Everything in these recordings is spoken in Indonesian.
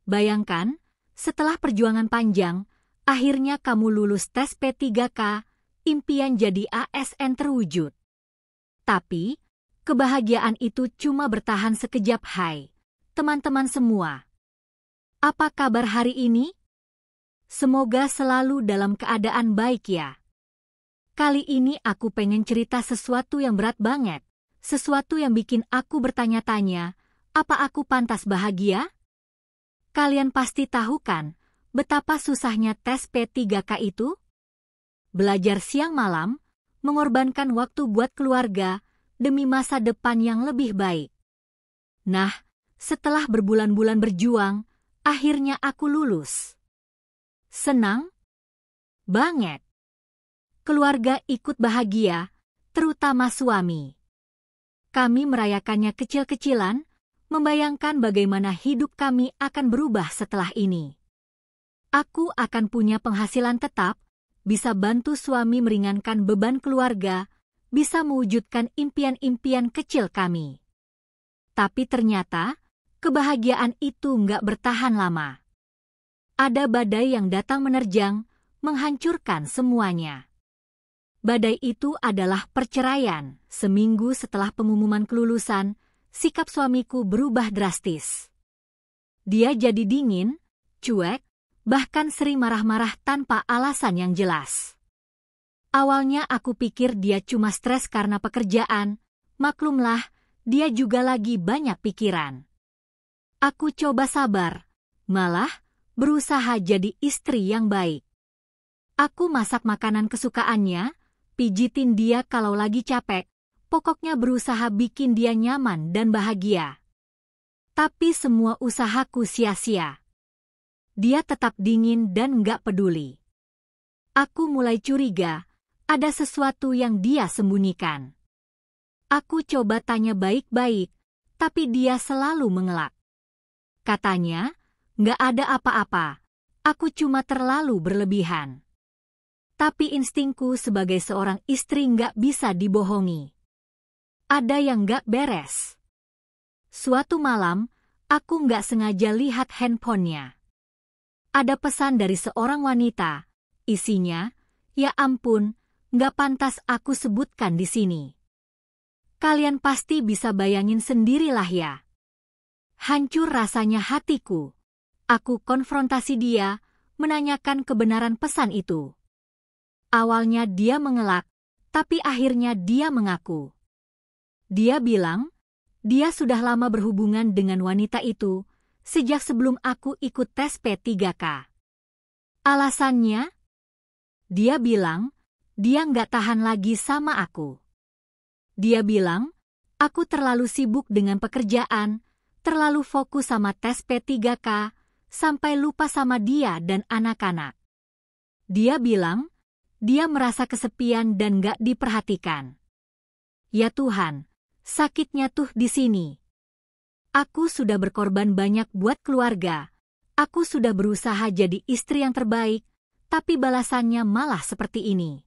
Bayangkan, setelah perjuangan panjang, akhirnya kamu lulus tes P3K, impian jadi ASN terwujud. Tapi, kebahagiaan itu cuma bertahan sekejap. Hai, teman-teman semua. Apa kabar hari ini? Semoga selalu dalam keadaan baik ya. Kali ini aku pengen cerita sesuatu yang berat banget. Sesuatu yang bikin aku bertanya-tanya, apa aku pantas bahagia? Kalian pasti tahu kan, betapa susahnya tes P3K itu? Belajar siang malam, mengorbankan waktu buat keluarga, demi masa depan yang lebih baik. Nah, setelah berbulan-bulan berjuang, akhirnya aku lulus. Senang? Banget. Keluarga ikut bahagia, terutama suami. Kami merayakannya kecil-kecilan, membayangkan bagaimana hidup kami akan berubah setelah ini. Aku akan punya penghasilan tetap, bisa bantu suami meringankan beban keluarga, bisa mewujudkan impian-impian kecil kami. Tapi ternyata, kebahagiaan itu nggak bertahan lama. Ada badai yang datang menerjang, menghancurkan semuanya. Badai itu adalah perceraian. Seminggu setelah pengumuman kelulusan, sikap suamiku berubah drastis. Dia jadi dingin, cuek, bahkan sering marah-marah tanpa alasan yang jelas. Awalnya aku pikir dia cuma stres karena pekerjaan, maklumlah, dia juga lagi banyak pikiran. Aku coba sabar, malah berusaha jadi istri yang baik. Aku masak makanan kesukaannya, pijitin dia kalau lagi capek, pokoknya berusaha bikin dia nyaman dan bahagia. Tapi semua usahaku sia-sia. Dia tetap dingin dan nggak peduli. Aku mulai curiga, ada sesuatu yang dia sembunyikan. Aku coba tanya baik-baik, tapi dia selalu mengelak. Katanya, nggak ada apa-apa, aku cuma terlalu berlebihan. Tapi instingku sebagai seorang istri nggak bisa dibohongi. Ada yang nggak beres. Suatu malam, aku nggak sengaja lihat handphonenya. Ada pesan dari seorang wanita, isinya, ya ampun, nggak pantas aku sebutkan di sini. Kalian pasti bisa bayangin sendirilah ya. Hancur rasanya hatiku. Aku konfrontasi dia, menanyakan kebenaran pesan itu. Awalnya dia mengelak, tapi akhirnya dia mengaku. Dia bilang, dia sudah lama berhubungan dengan wanita itu, sejak sebelum aku ikut tes P3K. Alasannya? Dia bilang, dia nggak tahan lagi sama aku. Dia bilang, aku terlalu sibuk dengan pekerjaan, terlalu fokus sama tes P3K, sampai lupa sama dia dan anak-anak. Dia bilang, dia merasa kesepian dan gak diperhatikan. Ya Tuhan, sakitnya tuh di sini. Aku sudah berkorban banyak buat keluarga. Aku sudah berusaha jadi istri yang terbaik, tapi balasannya malah seperti ini.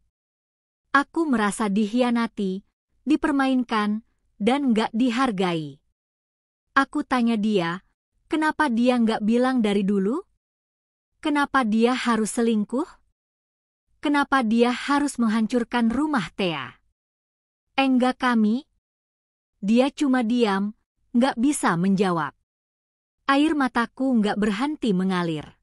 Aku merasa dikhianati, dipermainkan, dan gak dihargai. Aku tanya dia, kenapa dia gak bilang dari dulu? Kenapa dia harus selingkuh? Kenapa dia harus menghancurkan rumah Thea? Enggak kami. Dia cuma diam, nggak bisa menjawab. Air mataku nggak berhenti mengalir.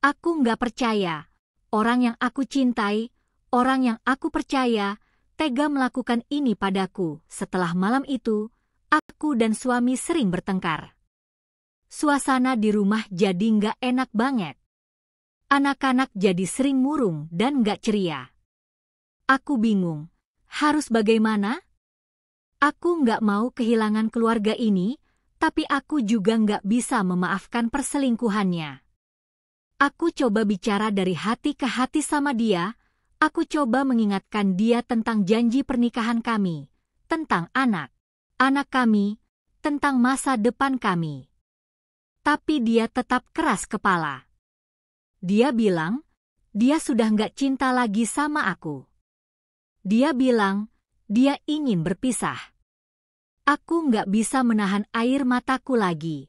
Aku nggak percaya, orang yang aku cintai, orang yang aku percaya, tega melakukan ini padaku. Setelah malam itu, aku dan suami sering bertengkar. Suasana di rumah jadi nggak enak banget. Anak-anak jadi sering murung dan gak ceria. Aku bingung, harus bagaimana? Aku gak mau kehilangan keluarga ini, tapi aku juga gak bisa memaafkan perselingkuhannya. Aku coba bicara dari hati ke hati sama dia, aku coba mengingatkan dia tentang janji pernikahan kami, tentang anak kami, tentang masa depan kami. Tapi dia tetap keras kepala. Dia bilang, dia sudah nggak cinta lagi sama aku. Dia bilang, dia ingin berpisah. Aku nggak bisa menahan air mataku lagi.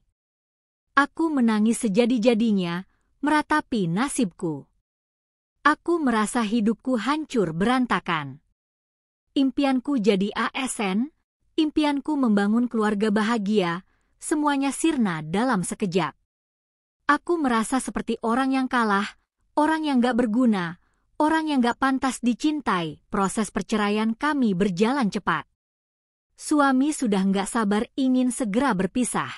Aku menangis sejadi-jadinya, meratapi nasibku. Aku merasa hidupku hancur berantakan. Impianku jadi ASN, impianku membangun keluarga bahagia, semuanya sirna dalam sekejap. Aku merasa seperti orang yang kalah, orang yang gak berguna, orang yang gak pantas dicintai. Proses perceraian kami berjalan cepat. Suami sudah gak sabar ingin segera berpisah.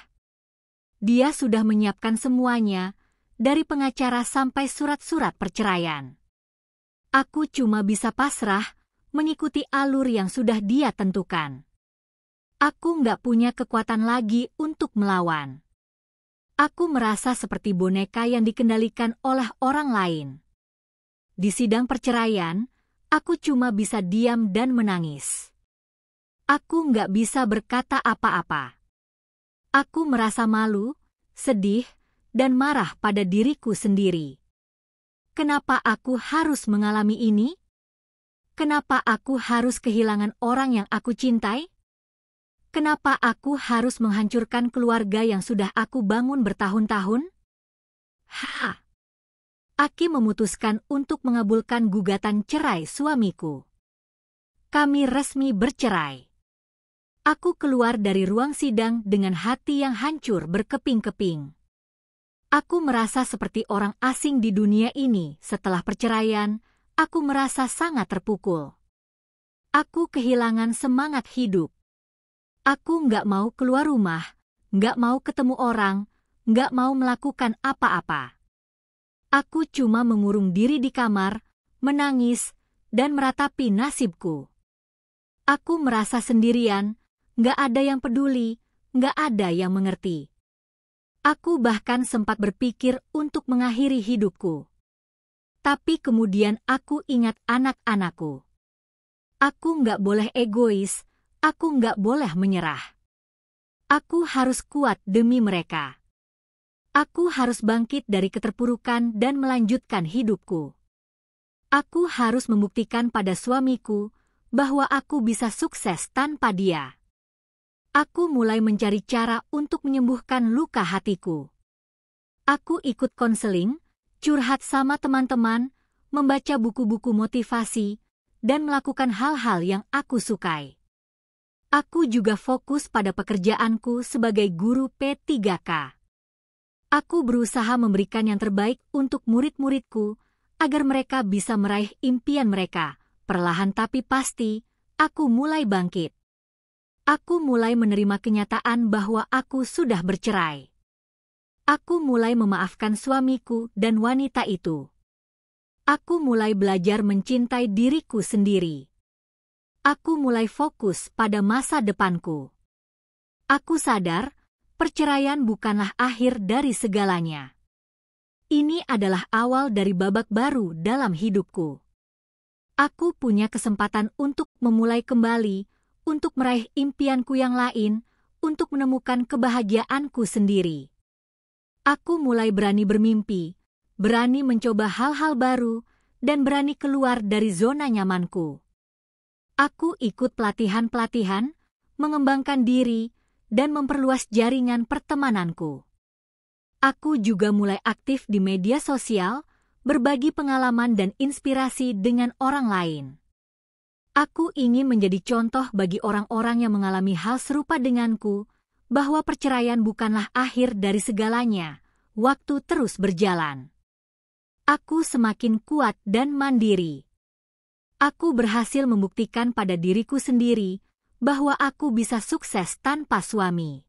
Dia sudah menyiapkan semuanya, dari pengacara sampai surat-surat perceraian. Aku cuma bisa pasrah, mengikuti alur yang sudah dia tentukan. Aku nggak punya kekuatan lagi untuk melawan. Aku merasa seperti boneka yang dikendalikan oleh orang lain. Di sidang perceraian, aku cuma bisa diam dan menangis. Aku nggak bisa berkata apa-apa. Aku merasa malu, sedih, dan marah pada diriku sendiri. Kenapa aku harus mengalami ini? Kenapa aku harus kehilangan orang yang aku cintai? Kenapa aku harus menghancurkan keluarga yang sudah aku bangun bertahun-tahun? Aki memutuskan untuk mengabulkan gugatan cerai suamiku. Kami resmi bercerai. Aku keluar dari ruang sidang dengan hati yang hancur berkeping-keping. Aku merasa seperti orang asing di dunia ini. Setelah perceraian, aku merasa sangat terpukul. Aku kehilangan semangat hidup. Aku nggak mau keluar rumah, nggak mau ketemu orang, nggak mau melakukan apa-apa. Aku cuma mengurung diri di kamar, menangis, dan meratapi nasibku. Aku merasa sendirian, nggak ada yang peduli, nggak ada yang mengerti. Aku bahkan sempat berpikir untuk mengakhiri hidupku. Tapi kemudian aku ingat anak-anakku. Aku nggak boleh egois, aku nggak boleh menyerah. Aku harus kuat demi mereka. Aku harus bangkit dari keterpurukan dan melanjutkan hidupku. Aku harus membuktikan pada suamiku bahwa aku bisa sukses tanpa dia. Aku mulai mencari cara untuk menyembuhkan luka hatiku. Aku ikut konseling, curhat sama teman-teman, membaca buku-buku motivasi, dan melakukan hal-hal yang aku sukai. Aku juga fokus pada pekerjaanku sebagai guru P3K. Aku berusaha memberikan yang terbaik untuk murid-muridku agar mereka bisa meraih impian mereka. Perlahan tapi pasti, aku mulai bangkit. Aku mulai menerima kenyataan bahwa aku sudah bercerai. Aku mulai memaafkan suamiku dan wanita itu. Aku mulai belajar mencintai diriku sendiri. Aku mulai fokus pada masa depanku. Aku sadar, perceraian bukanlah akhir dari segalanya. Ini adalah awal dari babak baru dalam hidupku. Aku punya kesempatan untuk memulai kembali, untuk meraih impianku yang lain, untuk menemukan kebahagiaanku sendiri. Aku mulai berani bermimpi, berani mencoba hal-hal baru, dan berani keluar dari zona nyamanku. Aku ikut pelatihan-pelatihan, mengembangkan diri, dan memperluas jaringan pertemananku. Aku juga mulai aktif di media sosial, berbagi pengalaman dan inspirasi dengan orang lain. Aku ingin menjadi contoh bagi orang-orang yang mengalami hal serupa denganku, bahwa perceraian bukanlah akhir dari segalanya. Waktu terus berjalan. Aku semakin kuat dan mandiri. Aku berhasil membuktikan pada diriku sendiri bahwa aku bisa sukses tanpa suami.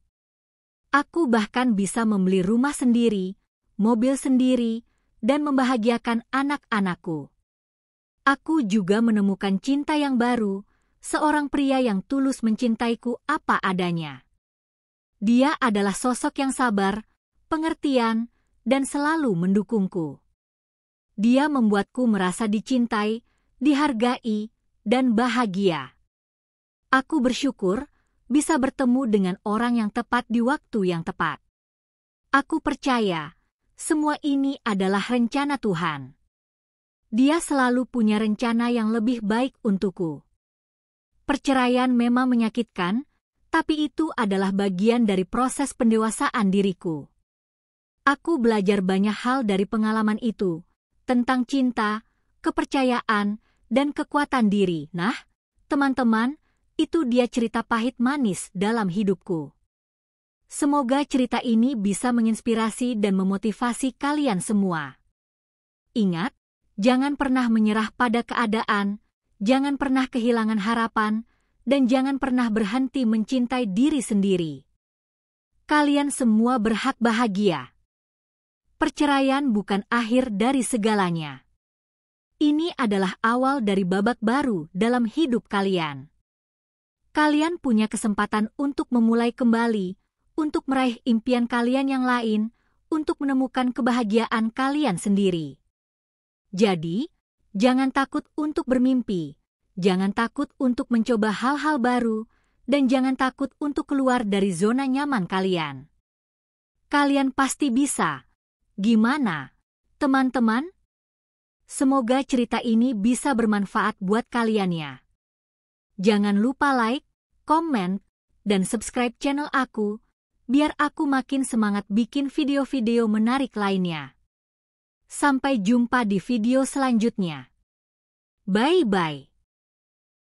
Aku bahkan bisa membeli rumah sendiri, mobil sendiri, dan membahagiakan anak-anakku. Aku juga menemukan cinta yang baru, seorang pria yang tulus mencintaiku apa adanya. Dia adalah sosok yang sabar, pengertian, dan selalu mendukungku. Dia membuatku merasa dicintai, dihargai, dan bahagia. Aku bersyukur bisa bertemu dengan orang yang tepat di waktu yang tepat. Aku percaya, semua ini adalah rencana Tuhan. Dia selalu punya rencana yang lebih baik untukku. Perceraian memang menyakitkan, tapi itu adalah bagian dari proses pendewasaan diriku. Aku belajar banyak hal dari pengalaman itu, tentang cinta, kepercayaan, dan kekuatan diri. Nah, teman-teman, itu dia cerita pahit manis dalam hidupku. Semoga cerita ini bisa menginspirasi dan memotivasi kalian semua. Ingat, jangan pernah menyerah pada keadaan, jangan pernah kehilangan harapan, dan jangan pernah berhenti mencintai diri sendiri. Kalian semua berhak bahagia. Perceraian bukan akhir dari segalanya. Ini adalah awal dari babak baru dalam hidup kalian. Kalian punya kesempatan untuk memulai kembali, untuk meraih impian kalian yang lain, untuk menemukan kebahagiaan kalian sendiri. Jadi, jangan takut untuk bermimpi, jangan takut untuk mencoba hal-hal baru, dan jangan takut untuk keluar dari zona nyaman kalian. Kalian pasti bisa. Gimana, teman-teman? Semoga cerita ini bisa bermanfaat buat kalian ya. Jangan lupa like, komen, dan subscribe channel aku, biar aku makin semangat bikin video-video menarik lainnya. Sampai jumpa di video selanjutnya. Bye-bye.